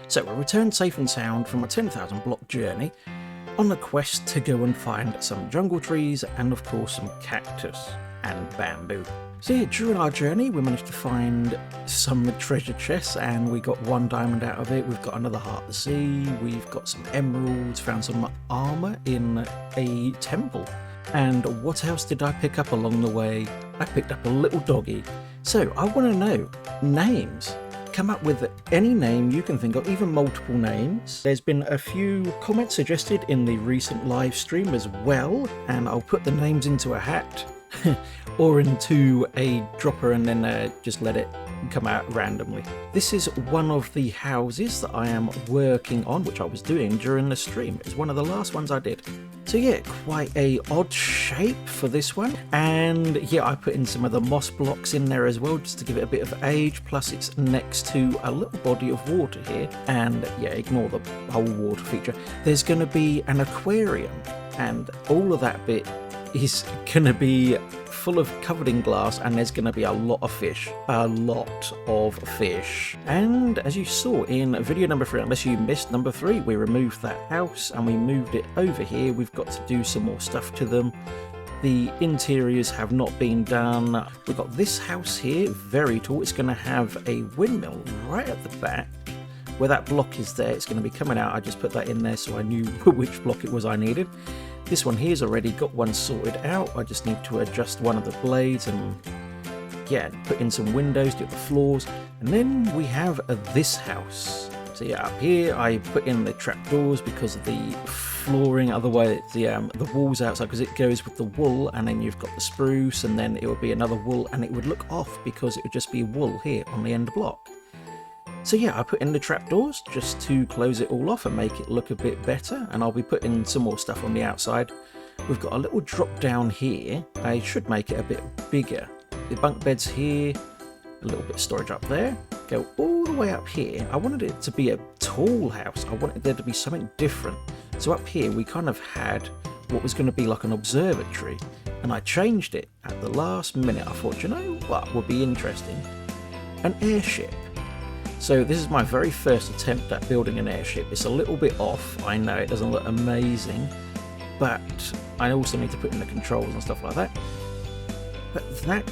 So we returned safe and sound from a 10,000 block journey on a quest to go and find some jungle trees and of course some cactus and bamboo. So yeah, during our journey we managed to find some treasure chests and we got 1 diamond out of it. We've got another heart of the sea, we've got some emeralds, found some armour in a temple. And what else did I pick up along the way? I picked up a little doggy. So I want to know names. Come up with any name you can think of, even multiple names. There's been a few comments suggested in the recent live stream as well, and I'll put the names into a hat or into a dropper and then just let it come out randomly. This is one of the houses that I am working on, which I was doing during the stream. It's one of the last ones I did. So yeah, quite a odd shape for this one. And yeah, I put in some of the moss blocks in there as well, just to give it a bit of age. Plus it's next to a little body of water here. And yeah, ignore the whole water feature. There's going to be an aquarium and all of that bit is going to be full of covered in glass, and there's going to be a lot of fish. And as you saw in video number 3, unless you missed number 3, we removed that house and we moved it over here. We've got to do some more stuff to them. The interiors have not been done. We've got this house here, very tall. It's going to have a windmill right at the back. Where that block is there, it's going to be coming out. I just put that in there so I knew which block it was I needed. This one here's already got one sorted out. I just need to adjust one of the blades and yeah, put in some windows, do the floors. And then we have this house. So yeah, up here I put in the trapdoors because of the flooring, otherwise the walls outside, because it goes with the wool, and then you've got the spruce, and then it would be another wool, and it would look off because it would just be wool here on the end block. So yeah, I put in the trapdoors just to close it all off and make it look a bit better, and I'll be putting some more stuff on the outside. We've got a little drop down here. I should make it a bit bigger. The bunk beds here, a little bit of storage up there, go all the way up here. I wanted it to be a tall house. I wanted there to be something different. So up here we kind of had what was going to be like an observatory, and I changed it at the last minute. I thought, you know what would be interesting? An airship. So this is my very first attempt at building an airship. It's a little bit off, I know, it doesn't look amazing, but I also need to put in the controls and stuff like that. But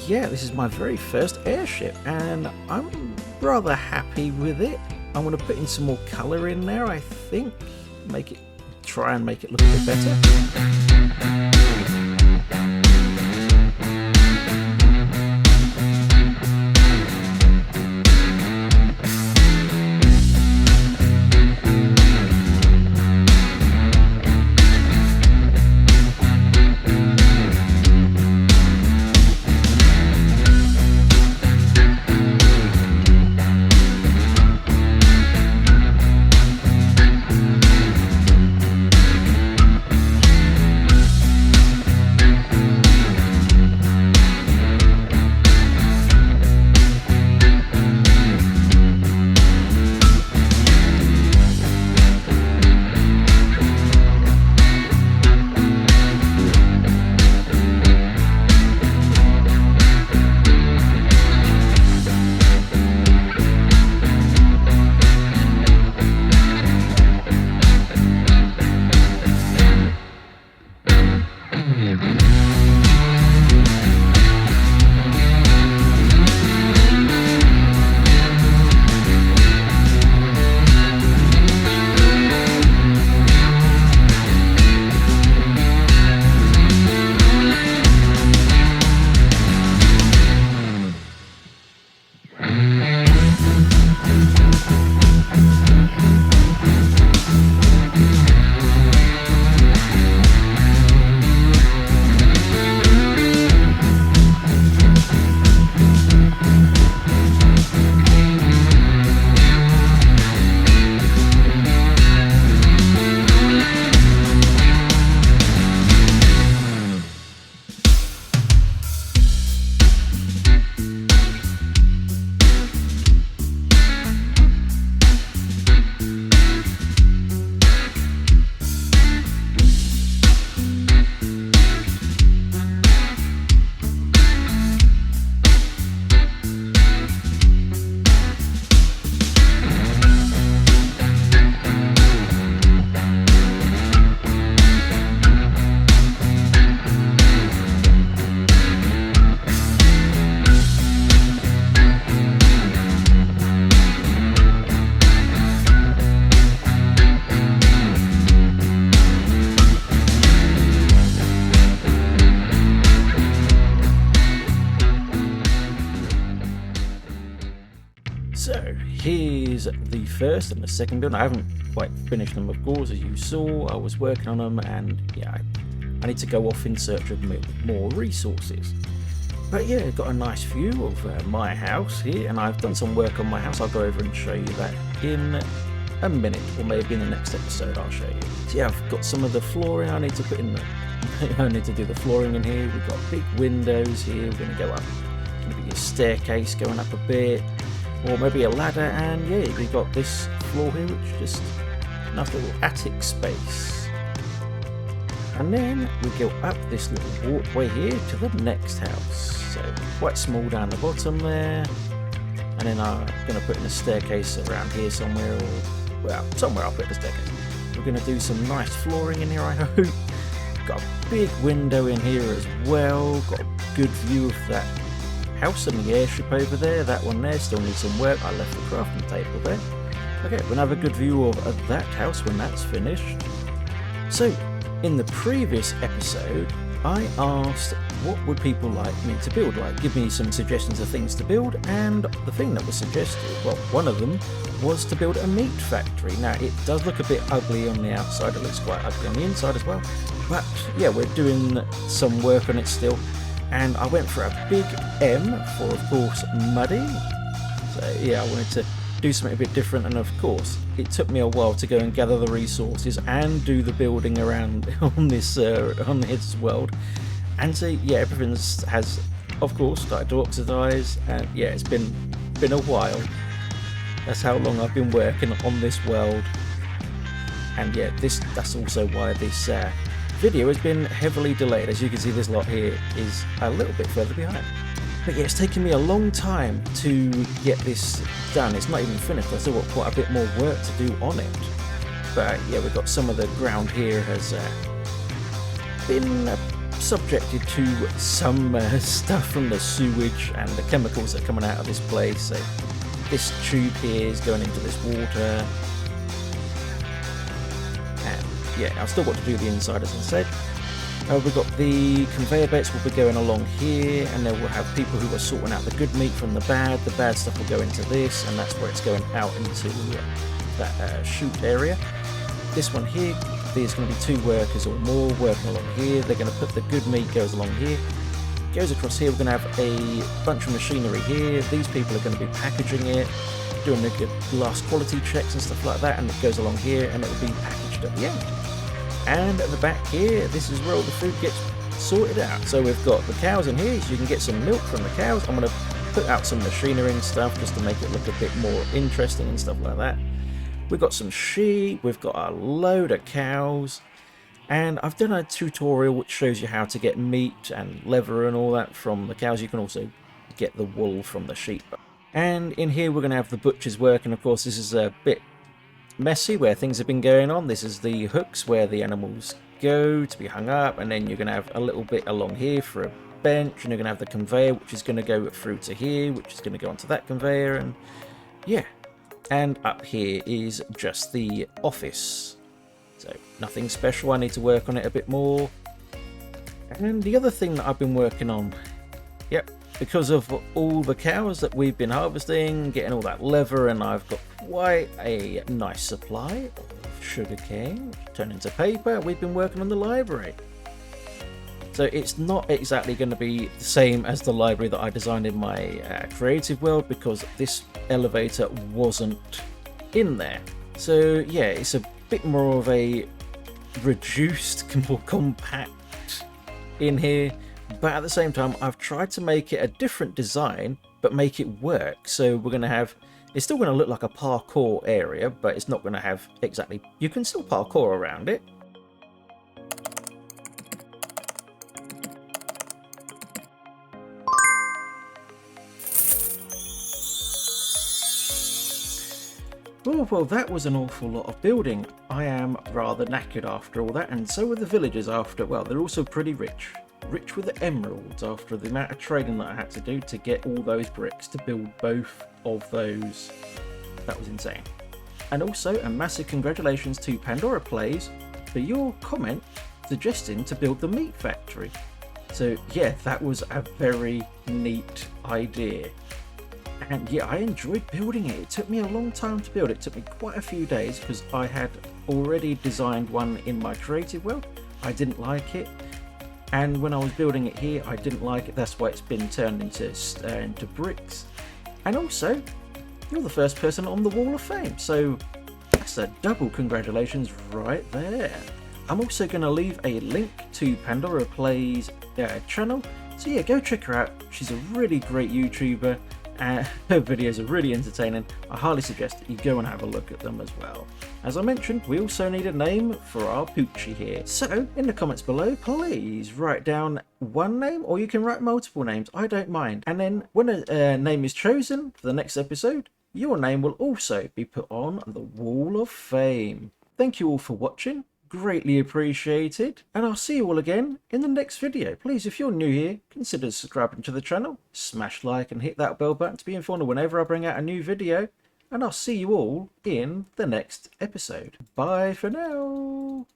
yeah, this is my very first airship, and I'm rather happy with it. I'm going to put in some more colour in there, I think, try and make it look a bit better. So here's the first and the second build. I haven't quite finished them, of course, as you saw. I was working on them, and yeah, I need to go off in search of more resources. But yeah, got a nice view of my house here, and I've done some work on my house. I'll go over and show you that in a minute, or maybe in the next episode I'll show you. So yeah, I've got some of the flooring I need to put in I need to do the flooring in here. We've got big windows here. We're going to go up. It's going to be a staircase going up a bit, or maybe a ladder, and yeah, we've got this floor here, which is just a nice little attic space. And then we go up this little walkway here to the next house. So quite small down the bottom there. And then I'm going to put in a staircase around here somewhere, or well, somewhere I'll put the staircase. We're going to do some nice flooring in here, I hope. Got a big window in here as well. Got a good view of that house and the airship over there. That one there still needs some work. I left the crafting table there. Okay, we'll have a good view of that house when that's finished. So, in the previous episode, I asked what would people like me to build, like give me some suggestions of things to build, and the thing that was suggested, well, one of them was to build a meat factory. Now it does look a bit ugly on the outside, it looks quite ugly on the inside as well, but yeah, we're doing some work on it still, and I went for a big M for, of course, muddy. So yeah, I wanted to do something a bit different, and of course it took me a while to go and gather the resources and do the building around on this world. And so yeah, everything has of course started to oxidize, and yeah, it's been a while. That's how long I've been working on this world. And yeah, that's also why this video has been heavily delayed. As you can see, this lot here is a little bit further behind. But yeah, it's taken me a long time to get this done. It's not even finished. I've still got quite a bit more work to do on it. But yeah, we've got some of the ground here has been subjected to some stuff from the sewage and the chemicals that are coming out of this place. So this tube here is going into this water. And yeah, I've still got to do the inside, as I said. We've got the conveyor belts will be going along here, and then we'll have people who are sorting out the good meat from the bad. The bad stuff will go into this, and that's where it's going out into that chute area. This one here, there's going to be 2 workers or more working along here. They're going to put the good meat goes along here. Goes across here, we're going to have a bunch of machinery here. These people are going to be packaging it, doing the good last quality checks and stuff like that, and it goes along here, and it will be packaged at the end. And at the back here, this is where all the food gets sorted out. So we've got the cows in here, so you can get some milk from the cows. I'm going to put out some machinery and stuff just to make it look a bit more interesting and stuff like that. We've got some sheep, we've got a load of cows, and I've done a tutorial which shows you how to get meat and leather and all that from the cows. You can also get the wool from the sheep. And in here we're going to have the butcher's work, and of course this is a bit messy where things have been going on. This is the hooks where the animals go to be hung up, and then you're going to have a little bit along here for a bench, and you're going to have the conveyor which is going to go through to here, which is going to go onto that conveyor, and yeah. And up here is just the office, so nothing special. I need to work on it a bit more. And the other thing that I've been working on, yep, because of all the cows that we've been harvesting, getting all that leather, and I've got quite a nice supply of sugarcane turned into paper. We've been working on the library. So it's not exactly going to be the same as the library that I designed in my creative world, because this elevator wasn't in there. So yeah, it's a bit more of a reduced, more compact in here. But at the same time, I've tried to make it a different design, but make it work. So we're going to have, it's still going to look like a parkour area, but it's not going to have exactly, you can still parkour around it. Oh, well, that was an awful lot of building. I am rather knackered after all that, and so are the villagers after, well, they're also pretty rich. Rich with the emeralds after the amount of trading that I had to do to get all those bricks to build both of those. That was insane. And also a massive congratulations to Pandora Plays for your comment suggesting to build the meat factory. So yeah, that was a very neat idea. And yeah, I enjoyed building it. It took me a long time to build it. It took me quite a few days because I had already designed one in my creative world. I didn't like it. And when I was building it here, I didn't like it. That's why it's been turned into bricks. And also, you're the first person on the Wall of Fame. So that's a double congratulations right there. I'm also going to leave a link to Pandora Plays channel. So yeah, go check her out. She's a really great YouTuber. Her videos are really entertaining. I highly suggest that you go and have a look at them as well. As I mentioned, we also need a name for our Poochie here. So in the comments below, please write down one name, or you can write multiple names. I don't mind. And then when a name is chosen for the next episode, your name will also be put on the Wall of Fame. Thank you all for watching. Greatly appreciated, and I'll see you all again in the next video. Please, if you're new here, consider subscribing to the channel, smash like and hit that bell button to be informed whenever I bring out a new video, and I'll see you all in the next episode. Bye for now.